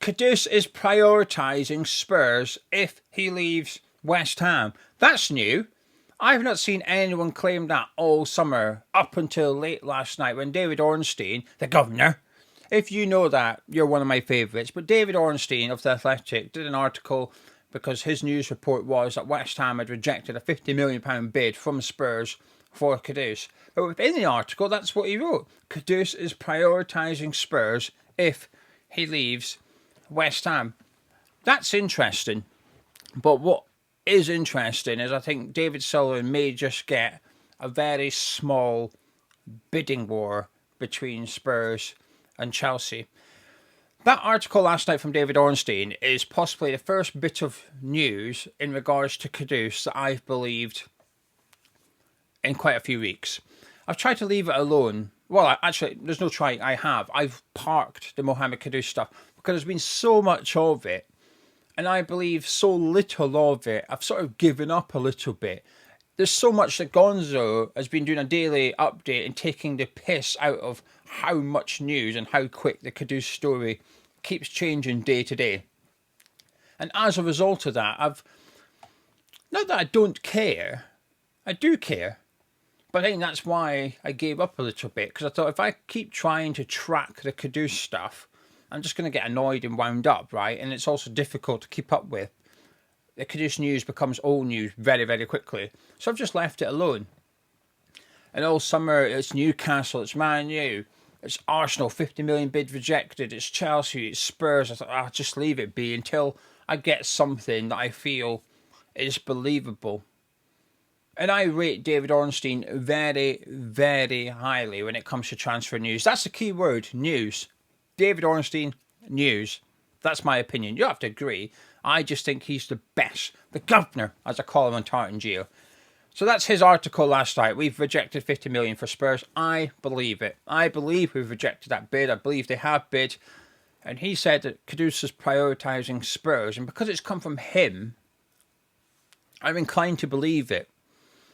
Kudus is prioritising Spurs if he leaves West Ham. That's new. I've not seen anyone claim that all summer up until late last night when David Ornstein, the governor, if you know that, you're one of my favourites, but David Ornstein of The Athletic did an article because his news report was that West Ham had rejected a £50 million bid from Spurs for Kudus. But within the article, that's what he wrote. Kudus is prioritising Spurs if he leaves West Ham. That's interesting. But what is interesting is I think David Sullivan may just get a very small bidding war between Spurs and Chelsea. That article last night from David Ornstein is possibly the first bit of news in regards to Kudus that I've believed in quite a few weeks. I've tried to leave it alone. Well, actually, there's no try. I have. I've parked the Mohammed Kudus stuff because there's been so much of it, and I believe so little of it. I've sort of given up a little bit. There's so much that Gonzo has been doing a daily update and taking the piss out of how much news and how quick the Kudus story keeps changing day to day. And as a result of that, not that I don't care, I do care. But I think that's why I gave up a little bit, because I thought if I keep trying to track the Kudus stuff, I'm just going to get annoyed and wound up, right? And it's also difficult to keep up with. The Kudus news becomes old news very, very quickly. So I've just left it alone. And all summer, it's Newcastle, it's Man U, it's Arsenal, 50 million bid rejected, it's Chelsea, it's Spurs. I thought, I'll just leave it be until I get something that I feel is believable. And I rate David Ornstein very, very highly when it comes to transfer news. That's the key word, news. David Ornstein, news. That's my opinion. You don't have to agree. I just think he's the best. The governor, as I call him on Tartan Geo. So that's his article last night. We've rejected 50 million for Spurs. I believe it. I believe we've rejected that bid. I believe they have bid. And he said that Kudus is prioritising Spurs. And because it's come from him, I'm inclined to believe it.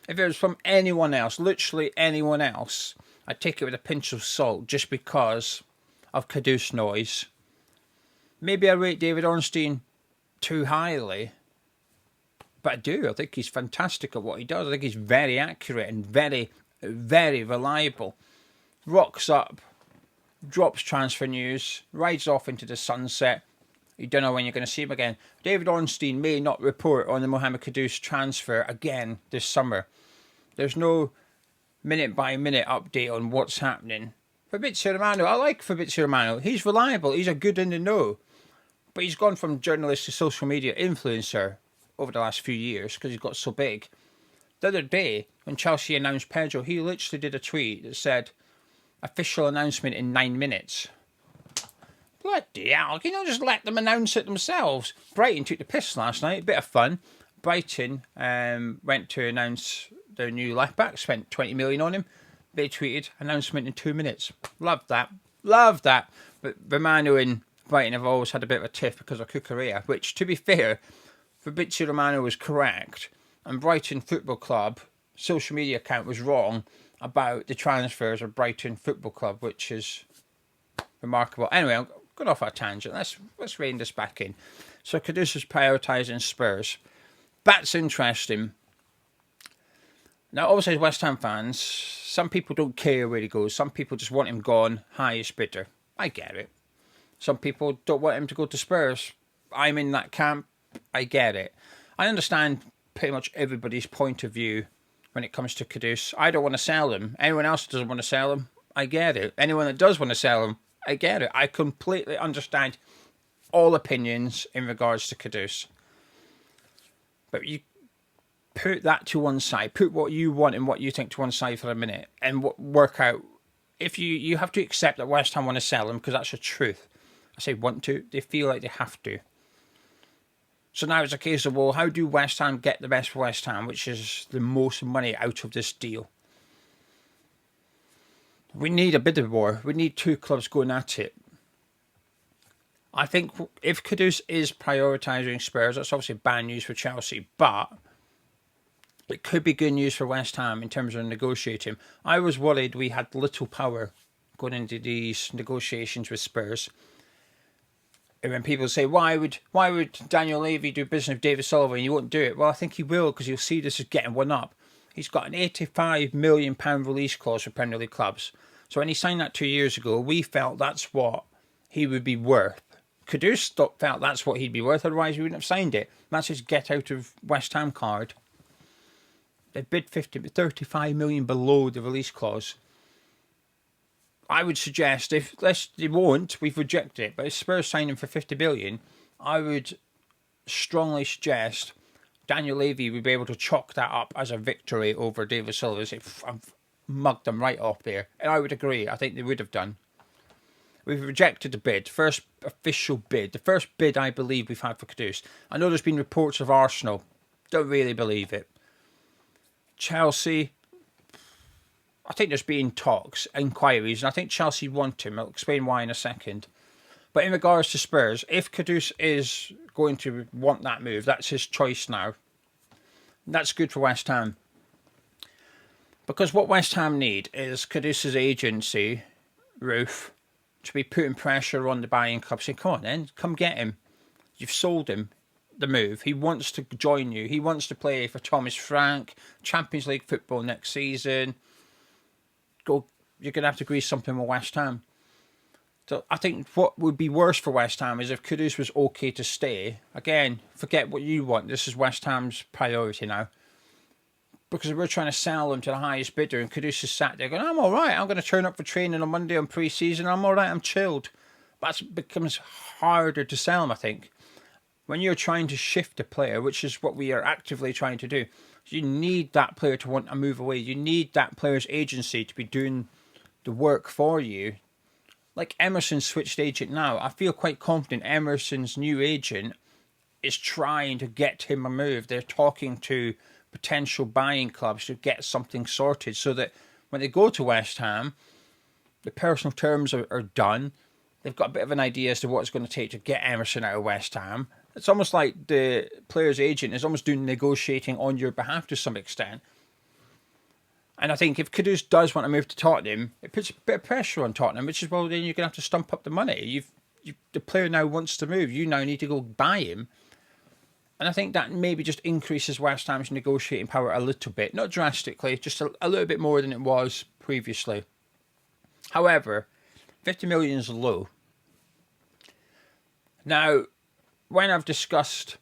If it was from anyone else, literally anyone else, I'd take it with a pinch of salt just because of Kudus noise. Maybe I rate David Ornstein too highly, but I do. I think he's fantastic at what he does. I think he's very accurate and very, very reliable. Rocks up, drops transfer news, rides off into the sunset. You don't know when you're going to see him again. David Ornstein may not report on the Mohammed Kudus transfer again this summer. There's no minute-by-minute update on what's happening. Fabrizio Romano, I like Fabrizio Romano. He's reliable. He's a good in the know. But he's gone from journalist to social media influencer over the last few years because he's got so big. The other day, when Chelsea announced Pedro, he literally did a tweet that said, official announcement in 9 minutes. Bloody hell, you know, just let them announce it themselves. Brighton took the piss last night, bit of fun. Brighton went to announce their new left back, spent 20 million on him. They tweeted, announcement in 2 minutes. Love that. Love that. But Romano and Brighton have always had a bit of a tiff because of Cucurella, which, to be fair, Fabrizio Romano was correct. And Brighton Football Club social media account was wrong about the transfers of Brighton Football Club, which is remarkable. Anyway, I'm going off our tangent. Let's rein this back in. So Kudus is prioritising Spurs. That's interesting. Now, obviously, as West Ham fans, some people don't care where he goes. Some people just want him gone, highest bidder. I get it. Some people don't want him to go to Spurs. I'm in that camp. I get it. I understand pretty much everybody's point of view when it comes to Kudus. I don't want to sell him. Anyone else doesn't want to sell him. I get it. Anyone that does want to sell him, I get it. I completely understand all opinions in regards to Kudus. But you put that to one side. Put what you want and what you think to one side for a minute and work out. If you have to accept that West Ham want to sell him because that's the truth. I say want to. They feel like they have to. So now it's a case of, well, how do West Ham get the best for West Ham, which is the most money out of this deal? We need a bit of war. We need two clubs going at it. I think if Kudus is prioritising Spurs, that's obviously bad news for Chelsea, but it could be good news for West Ham in terms of negotiating. I was worried we had little power going into these negotiations with Spurs. And when people say, why would Daniel Levy do business with David Sullivan? He won't do it. Well, I think he will, because he'll see this as getting one up. He's got an £85 million release clause for Premier League clubs. So when he signed that 2 years ago, we felt that's what he would be worth. Kudus felt that's what he'd be worth, otherwise he wouldn't have signed it. That's his get out of West Ham card. They bid 35 million below the release clause. I would suggest, if they won't, we've rejected it. But if Spurs sign him for 50 million, I would strongly suggest Daniel Levy would be able to chalk that up as a victory over David Sullivan. I've mugged them right off there. And I would agree. I think they would have done. We've rejected the bid. First official bid. The first bid I believe we've had for Kudus. I know there's been reports of Arsenal. Don't really believe it. Chelsea, I think there's been talks, inquiries, and I think Chelsea want him. I'll explain why in a second. But in regards to Spurs, if Kudus is going to want that move, that's his choice now. That's good for West Ham. Because what West Ham need is Kudus' agency, Roof, to be putting pressure on the buying club, saying, come on then, come get him. You've sold him the move. He wants to join you. He wants to play for Thomas Frank, Champions League football next season. You're going to have to agree something with West Ham. So I think what would be worse for West Ham is if Kudus was okay to stay. Again, forget what you want. This is West Ham's priority now. Because we're trying to sell him to the highest bidder, and Kudus is sat there going, I'm all right. I'm going to turn up for training on Monday on pre-season. I'm all right. I'm chilled. But it becomes harder to sell him, I think. When you're trying to shift a player, which is what we are actively trying to do, you need that player to want to move away. You need that player's agency to be doing the work for you. Like Emerson switched agent now. I feel quite confident Emerson's new agent is trying to get him a move. They're talking to potential buying clubs to get something sorted so that when they go to West Ham, the personal terms are done. They've got a bit of an idea as to what it's going to take to get Emerson out of West Ham. It's almost like the player's agent is almost doing negotiating on your behalf to some extent. And I think if Kudus does want to move to Tottenham, it puts a bit of pressure on Tottenham, which is, well, then you're going to have to stump up the money. The player now wants to move. You now need to go buy him. And I think that maybe just increases West Ham's negotiating power a little bit. Not drastically, just a little bit more than it was previously. However, 50 million is low. Now, when I've discussed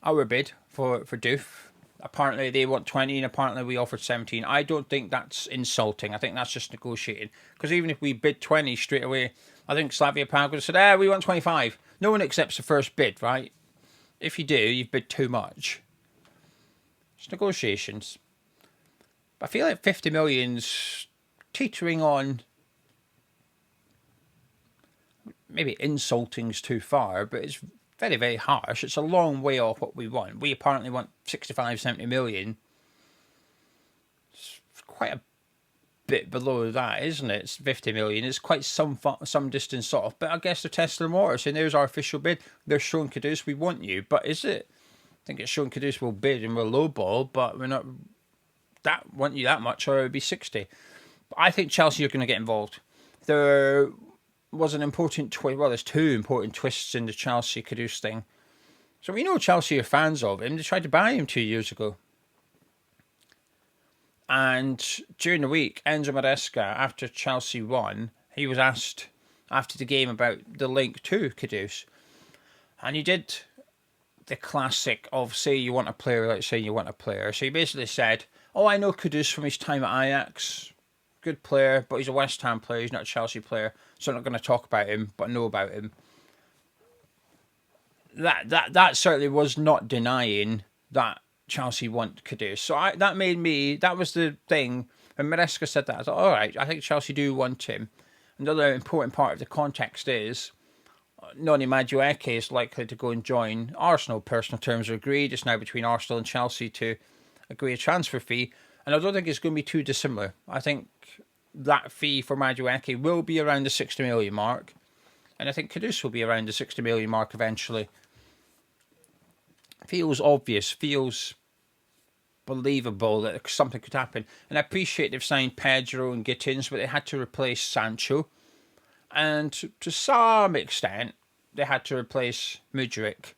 our bid for Doof, apparently they want 20 and apparently we offered 17. I don't think that's insulting. I think that's just negotiating. Because even if we bid 20 straight away, I think Slavia Prague would have said, we want 25. No one accepts the first bid, right? If you do, you've bid too much. It's negotiations. But I feel like 50 million's teetering on, maybe insulting's too far, but it's very, very harsh. It's a long way off what we want. We apparently want 65, 70 million. It's quite a bit below that, isn't it? It's 50 million. It's quite some distance off. But I guess they're testing the water, saying there's our official bid. They're showing Kudus, we want you. But is it? I think it's showing Kudus will bid and we'll lowball, but we're not want you that much, or it would be 60. But I think Chelsea are going to get involved. There was an important twist. Well, there's two important twists in the Chelsea Kudus thing. So we know Chelsea are fans of him. They tried to buy him 2 years ago. And during the week, Enzo Maresca, after Chelsea won, he was asked after the game about the link to Kudus. And he did the classic of, say you want a player, let's say you want a player. So he basically said, I know Kudus from his time at Ajax. Good player, but he's a West Ham player. He's not a Chelsea player. So I'm not going to talk about him, but I know about him. That certainly was not denying that Chelsea want Kudus. So that was the thing. When Maresca said that, I thought, all right, I think Chelsea do want him. Another important part of the context is Noni Madueke is likely to go and join Arsenal. Personal terms are agreed. It's now between Arsenal and Chelsea to agree a transfer fee. And I don't think it's going to be too dissimilar. I think that fee for Madueke will be around the 60 million mark. And I think Kudus will be around the 60 million mark eventually. Feels obvious, feels believable that something could happen. And I appreciate they've signed Pedro and Gittins, but they had to replace Sancho. And to some extent, they had to replace Mudryk.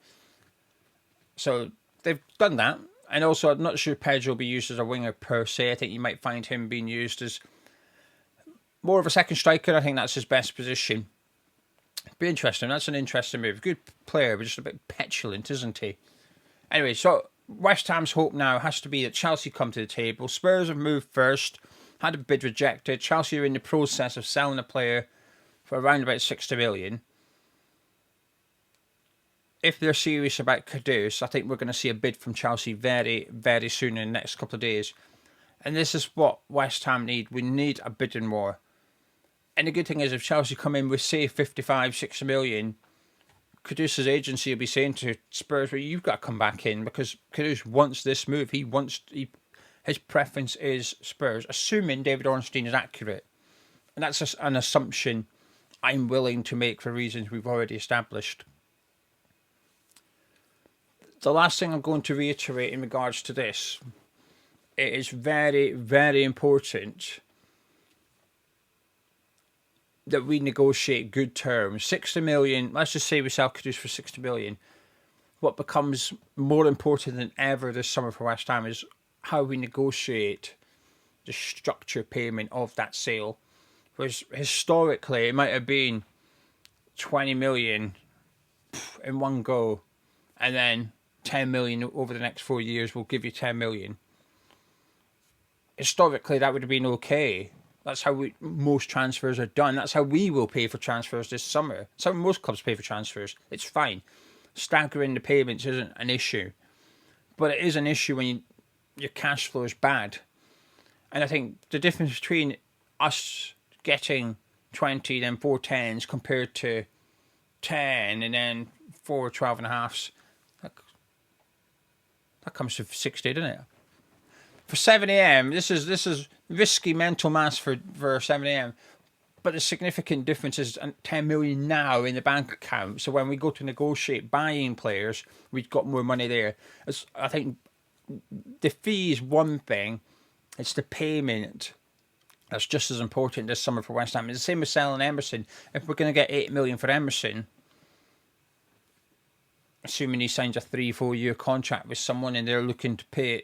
So they've done that. And also, I'm not sure Pedro will be used as a winger per se. I think you might find him being used as more of a second striker. I think that's his best position. Be interesting. That's an interesting move. Good player, but just a bit petulant, isn't he? Anyway, so West Ham's hope now has to be that Chelsea come to the table. Spurs have moved first, had a bid rejected. Chelsea are in the process of selling a player for around about 60 million. If they're serious about Kudus, I think we're going to see a bid from Chelsea very, very soon in the next couple of days. And this is what West Ham need. We need a bidding war. And the good thing is, if Chelsea come in with, say, 55, 60 million, Kudus' agency will be saying to Spurs, well, you've got to come back in because Kudus wants this move. His preference is Spurs, assuming David Ornstein is accurate. And that's an assumption I'm willing to make for reasons we've already established. The last thing I'm going to reiterate in regards to this, it is very, very important that we negotiate good terms. 60 million, let's just say we sell Kudus for 60 million. What becomes more important than ever this summer for West Ham is how we negotiate the structure payment of that sale. Whereas historically, it might have been 20 million in one go, and then 10 million over the next 4 years will give you 10 million. Historically, that would have been okay. That's how most transfers are done. That's how we will pay for transfers this summer. That's how most clubs pay for transfers. It's fine. Staggering the payments isn't an issue. But it is an issue when your cash flow is bad. And I think the difference between us getting 20, then 4 10s compared to 10 and then 4 12.5s, that comes to 60, doesn't it? For 7am, this is risky mental maths for 7am. But the significant difference is 10 million now in the bank account. So when we go to negotiate buying players, we've got more money there. I think the fee is one thing. It's the payment that's just as important this summer for West Ham. It's the same as selling Emerson. If we're going to get 8 million for Emerson, assuming he signs a 3-4 year contract with someone and they're looking to pay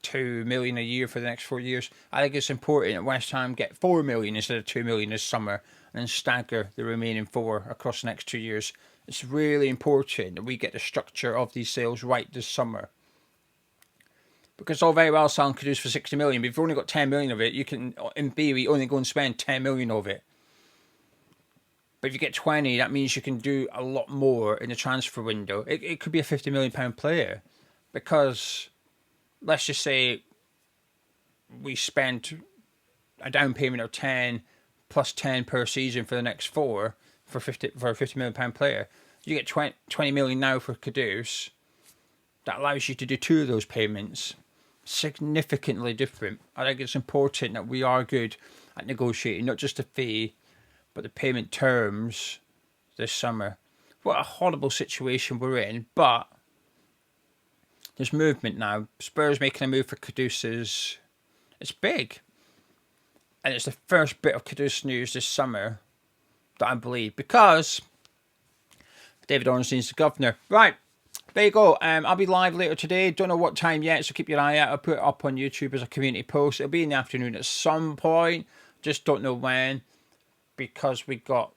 2 million a year for the next 4 years, I think it's important that West Ham get 4 million instead of 2 million this summer and then stagger the remaining 4 across the next 2 years. It's really important that we get the structure of these sales right this summer. Because it's all very well selling Kudus for 60 million, but if you've only got 10 million of it, you can, in theory, only go and spend 10 million of it. But if you get 20, that means you can do a lot more in the transfer window. It could be a £50 million player. Because, let's just say, we spent a down payment of 10 plus 10 per season for the next 4 for a £50 million player. You get 20 million now for Kudus. That allows you to do 2 of those payments. Significantly different. I think it's important that we are good at negotiating, not just the fee, but the payment terms this summer. What a horrible situation we're in, but there's movement now. Spurs making a move for Kudus it's big. And it's the first bit of Kudus news this summer that I believe, because David Ornstein's the governor. Right. There you go. I'll be live later today. Don't know what time yet, so keep your eye out. I'll put it up on YouTube as a community post. It'll be in the afternoon at some point. Just don't know when, because we got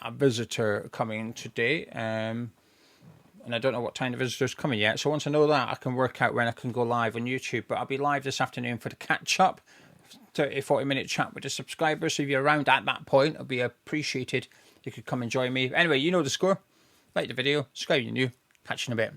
a visitor coming today. And I don't know what time the visitor's coming yet. So once I know that, I can work out when I can go live on YouTube. But I'll be live this afternoon for the catch-up. 30-40 minute chat with the subscribers. So if you're around at that point, it'll be appreciated. You could come and join me. Anyway, you know the score. Like the video. Subscribe if you're new. Catch you in a bit.